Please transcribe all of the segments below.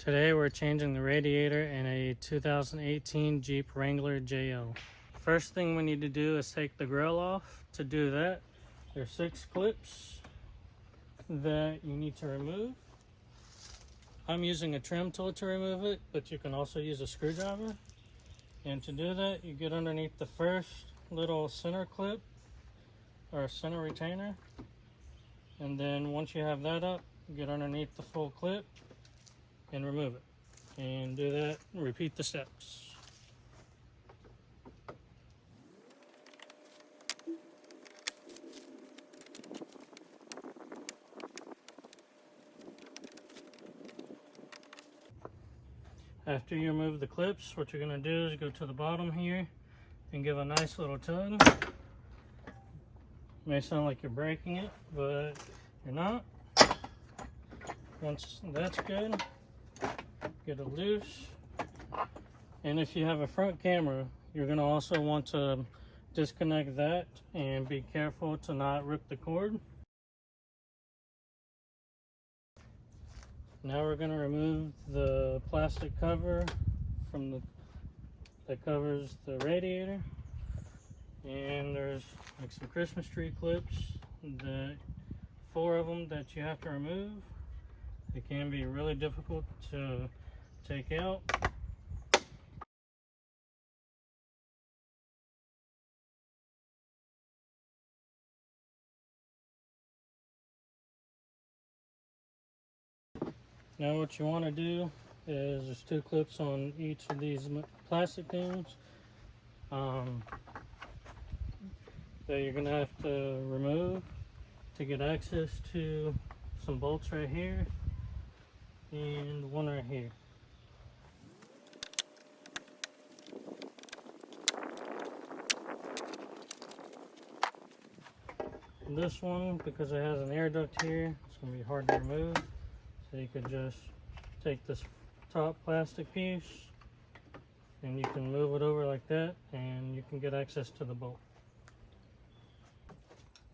Today we're changing the radiator in a 2018 Jeep Wrangler JL. First thing we need to do is take the grill off. To do that, there's 6 clips that you need to remove. I'm using a trim tool to remove it, but you can also use a screwdriver. And to do that, you get underneath the first little center clip or center retainer. And then once you have that up, you get underneath the full clip and remove it. And do that and repeat the steps. After you remove the clips, what you're going to do is go to the bottom here and give a nice little tug. It may sound like you're breaking it, but you're not. Once that's good, get it loose. And if you have a front camera, you're going to also want to disconnect that and be careful to not rip the cord. Now we're going to remove the plastic cover from that covers the radiator. And there's like some Christmas tree clips, 4 of them that you have to remove. It can be really difficult to take out. Now what you want to do is there's 2 clips on each of these plastic things that you're going to have to remove to get access to some bolts right here and one right here. And this one, because it has an air duct here, it's going to be hard to remove. So you could just take this top plastic piece and you can move it over like that and you can get access to the bolt.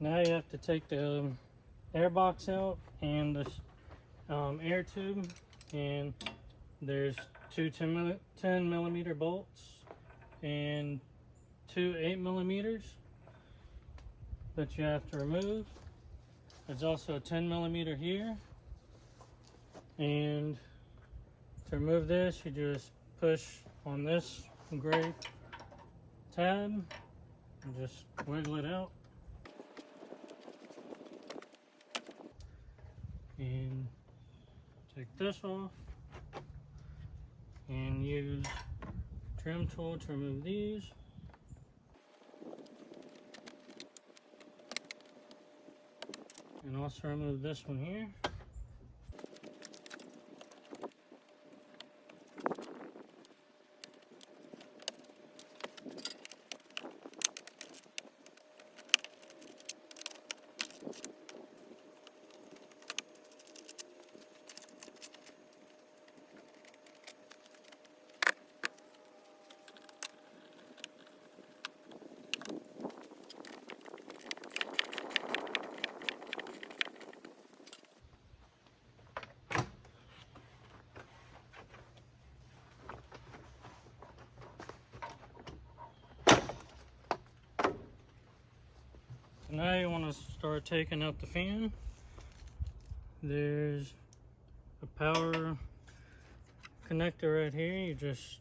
Now you have to take the air box out and the air tube, and there's 2 10 millimeter bolts and 2 8 millimeters that you have to remove. There's also a 10 millimeter here. And to remove this, you just push on this gray tab and just wiggle it out. And take this off and use trim tool to remove these. And also remove this one here. Now you want to start taking out the fan. There's a power connector right here. You just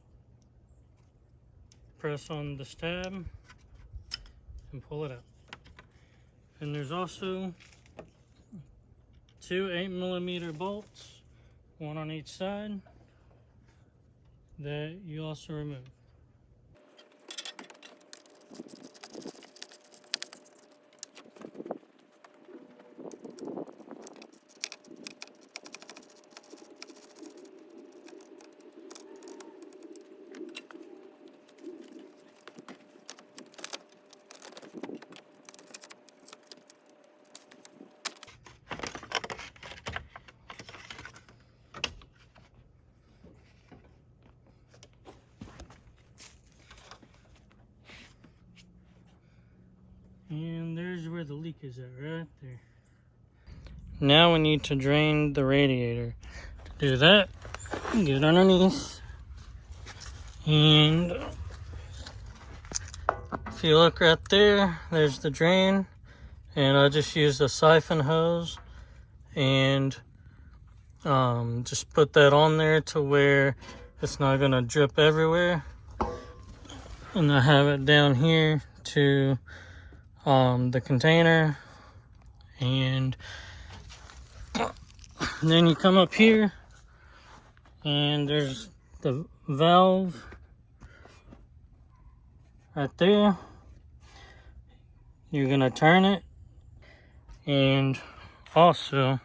press on this tab and pull it out. And there's also 2 8 millimeter bolts, one on each side, that you also remove. And there's where the leak is at, right there. Now we need to drain the radiator. To do that, get underneath, and if you look right there, there's the drain, and I just used a siphon hose and just put that on there to where it's not gonna drip everywhere. And I have it down here to the container, and then you come up here and there's the valve right there. You're gonna turn it, and also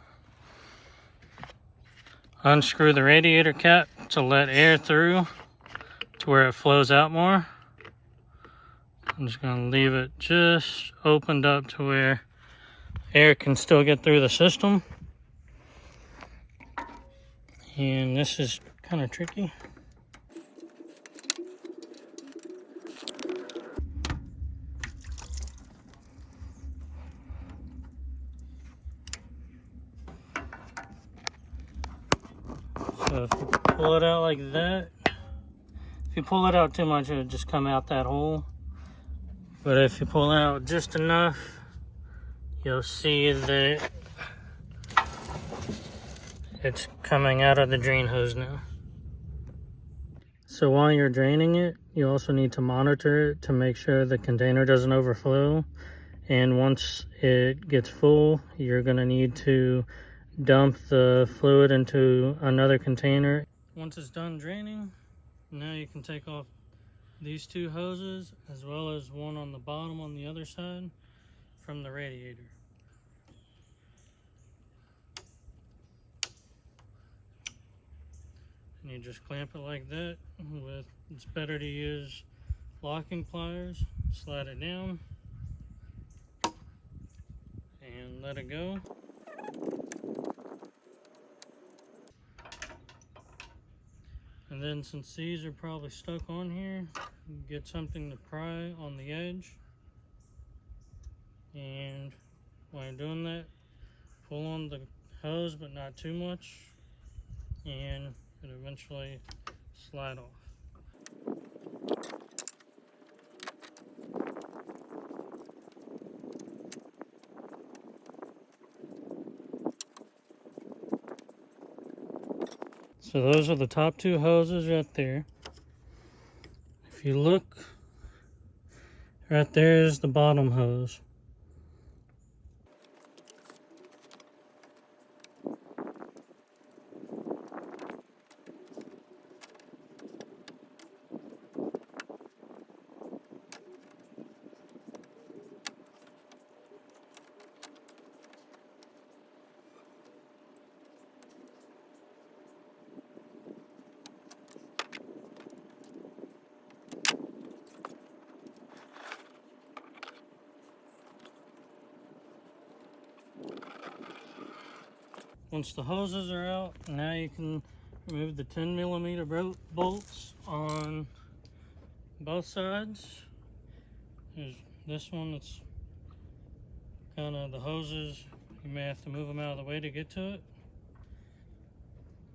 unscrew the radiator cap to let air through to where it flows out more. I'm just gonna leave it just opened up to where air can still get through the system. And this is kind of tricky. So if you pull it out like that, if you pull it out too much, it'll just come out that hole. But if you pull it out just enough, you'll see that it's coming out of the drain hose now. So while you're draining it, you also need to monitor it to make sure the container doesn't overflow. And once it gets full, you're gonna need to dump the fluid into another container. Once it's done draining, now you can take off these two hoses as well as one on the bottom on the other side from the radiator. And you just clamp it like that. It's better to use locking pliers. Slide it down and let it go. And then since these are probably stuck on here, get something to pry on the edge. And while you're doing that, pull on the hose but not too much, and it'll eventually slide off. So those are the top two hoses right there. If you look, right there is the bottom hose. Once the hoses are out, now you can remove the 10mm bolts on both sides. There's this one that's kind of the hoses. You may have to move them out of the way to get to it.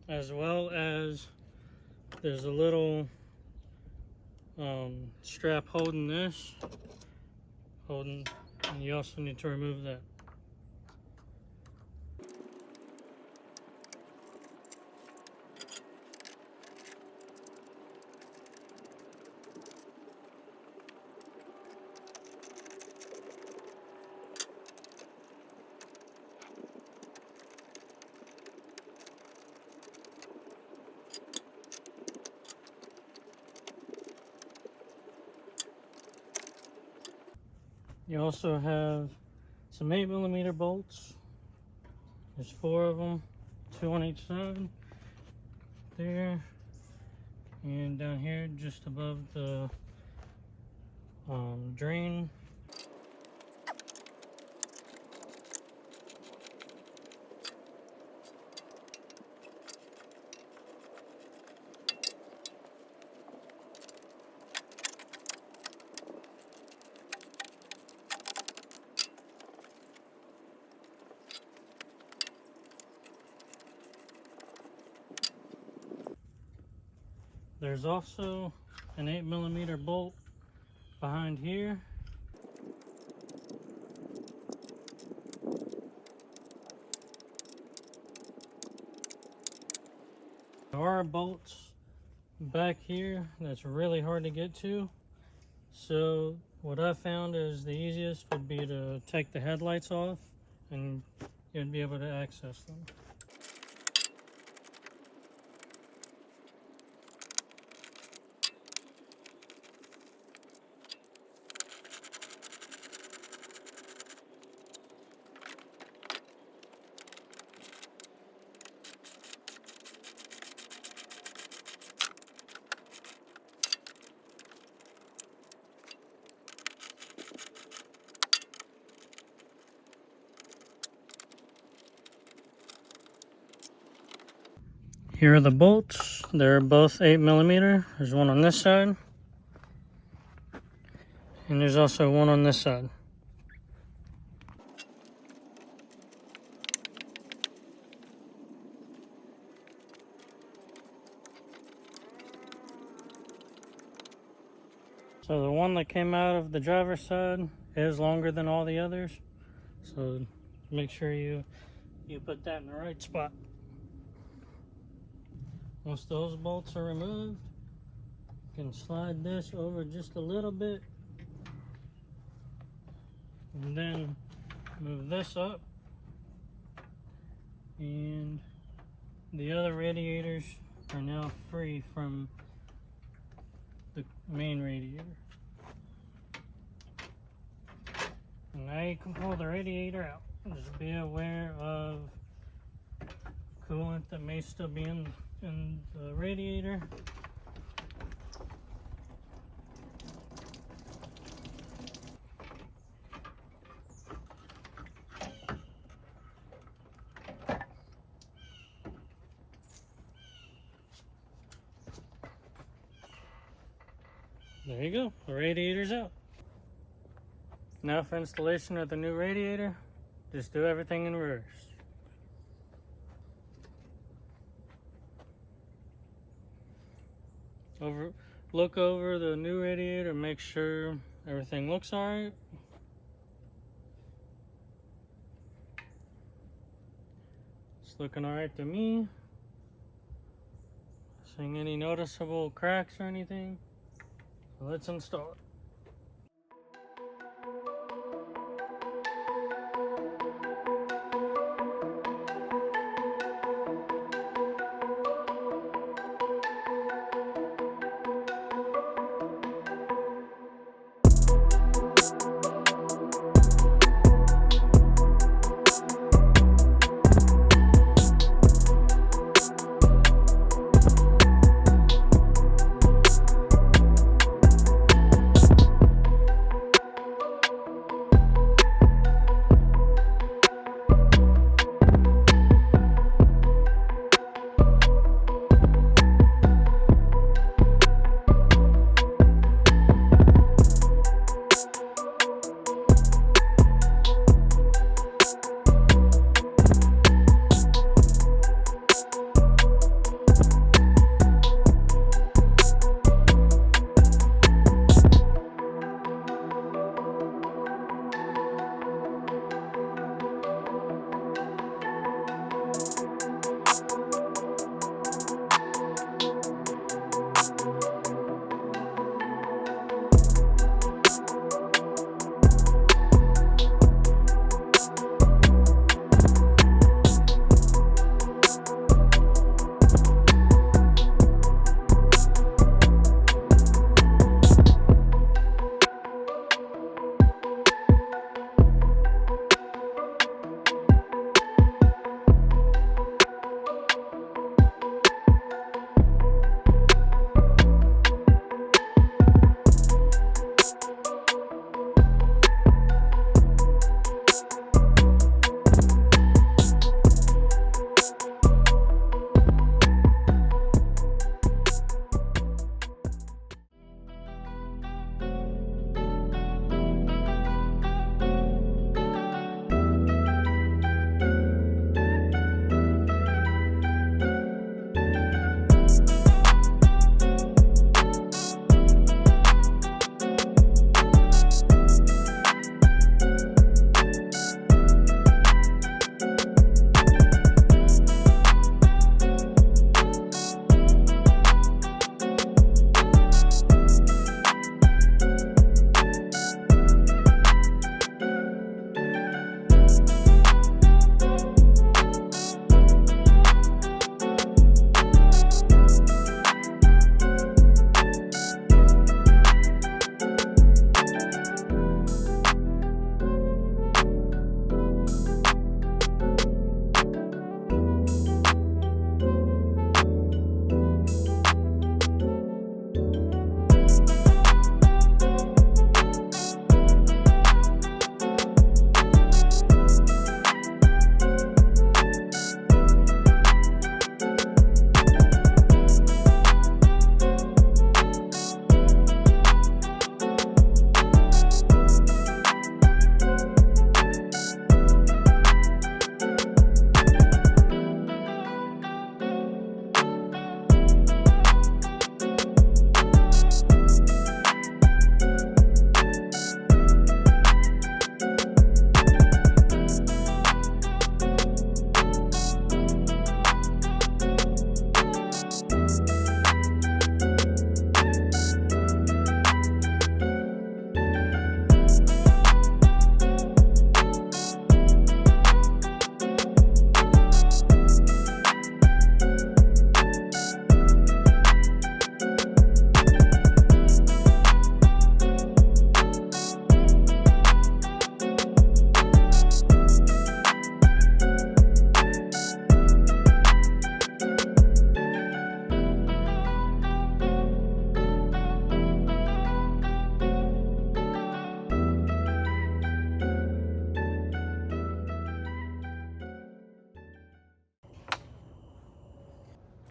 As well as there's a little strap holding this. And you also need to remove that. You also have some 8mm bolts. There's 4 of them, 2 on each side. There, and down here just above the drain. There's also an 8mm bolt behind here. There are bolts back here that's really hard to get to. So what I found is the easiest would be to take the headlights off and you'd be able to access them. Here are the bolts. They're both 8mm. There's one on this side, and there's also one on this side. So the one that came out of the driver's side is longer than all the others. So make sure you put that in the right spot. Once those bolts are removed, you can slide this over just a little bit and then move this up, and the other radiators are now free from the main radiator. And now you can pull the radiator out. Just be aware of coolant that may still be in the radiator. There you go, the radiator's out. Now for installation of the new radiator, just do everything in reverse. Look over the new radiator, make sure everything looks alright. It's looking alright to me. Seeing any noticeable cracks or anything? So let's install it.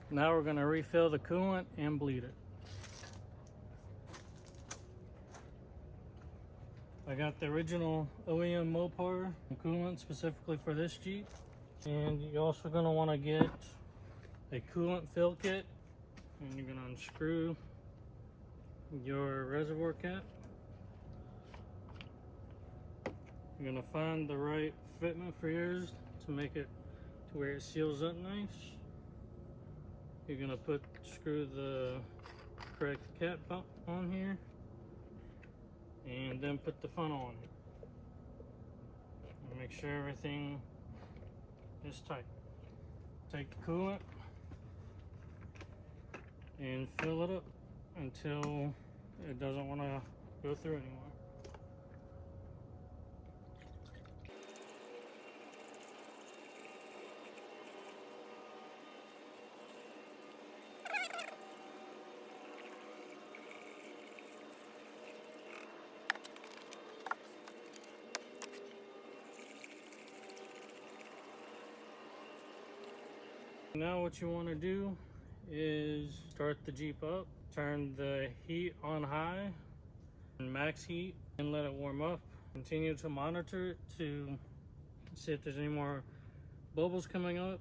Now we're going to refill the coolant and bleed it. I got the original OEM Mopar coolant specifically for this Jeep. And you're also going to want to get a coolant fill kit. And you're going to unscrew your reservoir cap. You're going to find the right fitment for yours to make it to where it seals up nice. You're going to screw the correct cap on here and then put the funnel on it. And make sure everything is tight. Take the coolant and fill it up until it doesn't want to go through anymore. Now what you want to do is start the Jeep up, turn the heat on high, max heat, and let it warm up. Continue to monitor it to see if there's any more bubbles coming up.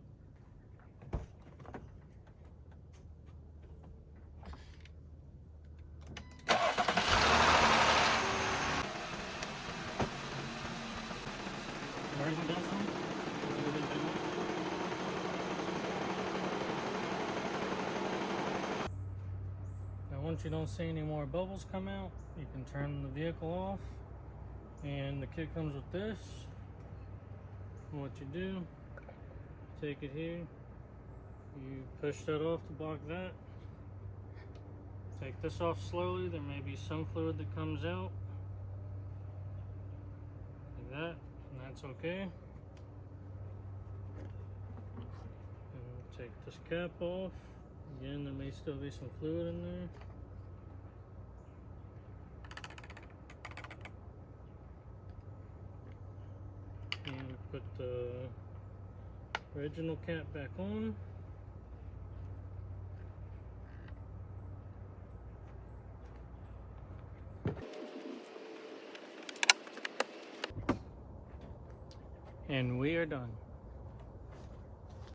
Once you don't see any more bubbles come out, you can turn the vehicle off, and the kit comes with this. And what you do, take it here, you push that off to block that. Take this off slowly, there may be some fluid that comes out, like that, and that's okay. And take this cap off, again there may still be some fluid in there. And put the original cap back on. And we are done.